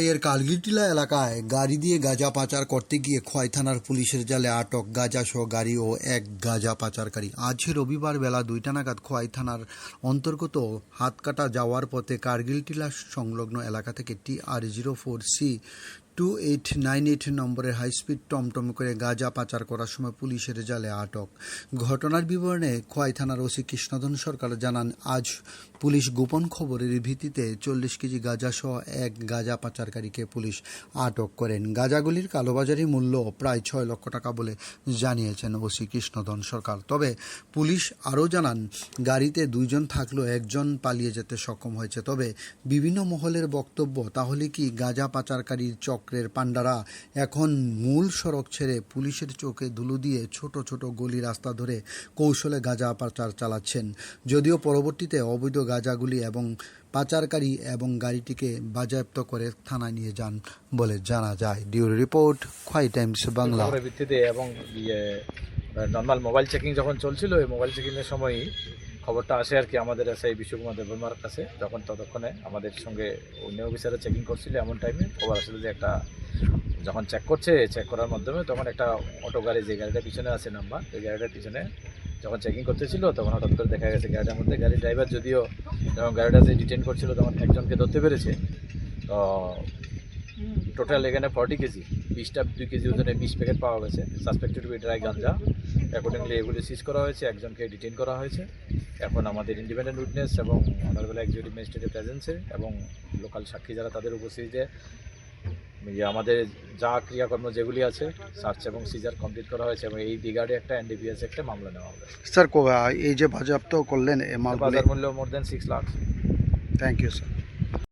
খোয়াইয়ের কালগিটিলা এলাকায় গাড়ি দিয়ে গাঁজা পাচার করতে গিয়ে খোয়াই থানার পুলিশের জালে আটক গাঁজাসহ গাড়ি ও এক গাঁজা পাচারকারী। আজ রবিবার বেলা 2টা নাগাদ খোয়াই থানার অন্তর্গত হাতকাটা যাওয়ার পথে কার্গিলটিলা সংলগ্ন এলাকা থেকে TR04C 2898 নম্বরের হাইস্পিড টমটম করে গাঁজা পাচার করার সময় পুলিশের জালে আটক। ঘটনার বিবরণে খোয়াই থানার ওসি কৃষ্ণধন সরকার জানান, আজ পুলিশ গোপন খবরের ভিত্তিতে 40 কেজি গাঁজাসহ এক গাঁজা পাচারকারীকে পুলিশ আটক করেন। গাঁজাগুলির কালোবাজারি মূল্য প্রায় 6 লক্ষ টাকা বলে জানিয়েছেন ওসি কৃষ্ণধন সরকার। তবে পুলিশ আরও জানান, গাড়িতে 2 জন থাকলেও একজন পালিয়ে যেতে সক্ষম হয়েছে। তবে বিভিন্ন মহলের বক্তব্য, তাহলে কি গাঁজা পাচারকারীর চক্রের পাণ্ডারা এখন মূল সড়ক ছেড়ে পুলিশের চোখে ধুলো দিয়ে ছোট ছোট গলি রাস্তা ধরে কৌশলে গাঁজা পাচার চালাচ্ছেন? যদিও পরবর্তীতে অবৈধ গাঁজাগুলি এবং পাচারকারী এবং গাড়িটিকে বাজেয়াপ্ত করে থানায় নিয়ে যান বলে জানা যায়। ডিউরি রিপোর্ট, খোয়াই টাইমস বাংলা। ভিত্তিতে এবং নর্মাল মোবাইল চেকিং যখন চলছিল, এই মোবাইল চেকিংয়ের সময়ই খবরটা আসে আর কি আমাদের এসআই বিশ্বকুমার দেববর্মার কাছে। ততক্ষণে আমাদের সঙ্গে অন্য অফিসাররা চেকিং করছিল, এমন টাইমে খবর আসলে যে একটা যখন চেক করার মাধ্যমে তখন একটা অটো গাড়ি, যে গাড়িটার পিছনে আছে নাম্বার, ওই গাড়িটার পিছনে যখন চেকিং করতেছিল তখন হঠাৎ করে দেখা গেছে গাড়িটার মধ্যে, গাড়ির ড্রাইভার যদিও যখন গাড়িটা যে ডিটেন করছিল তখন একজনকে ধরতে পেরেছে। তো টোটাল এখানে 40 কেজি 2 কেজি ওজনে 20 প্যাকেট পাওয়া গেছে suspected with dry ganja. Accordingly এগুলি সিজ করা হয়েছে, একজনকে ডিটেন করা হয়েছে। এখন আমাদের ইন্ডিপেন্ডেন্ট উইটনেস এবং অনারেবল এক্সিকিউটিভ ম্যাজিস্ট্রেটের প্রেজেন্সে এবং লোকাল সাক্ষী যারা, তাদের উপস্থিতিতে আমাদের যা ক্রিয়াকর্ম যেগুলি আছে সার্চ এবং সিজার কমপ্লিট করা হয়েছে এবং এই বিগার্ডে একটা NDPS একটা মামলা নেওয়া হবে। স্যার, এই যে বাজেয়াপ্ত করলেন বাজার মূল্য more than 6 lakh. Thank you sir.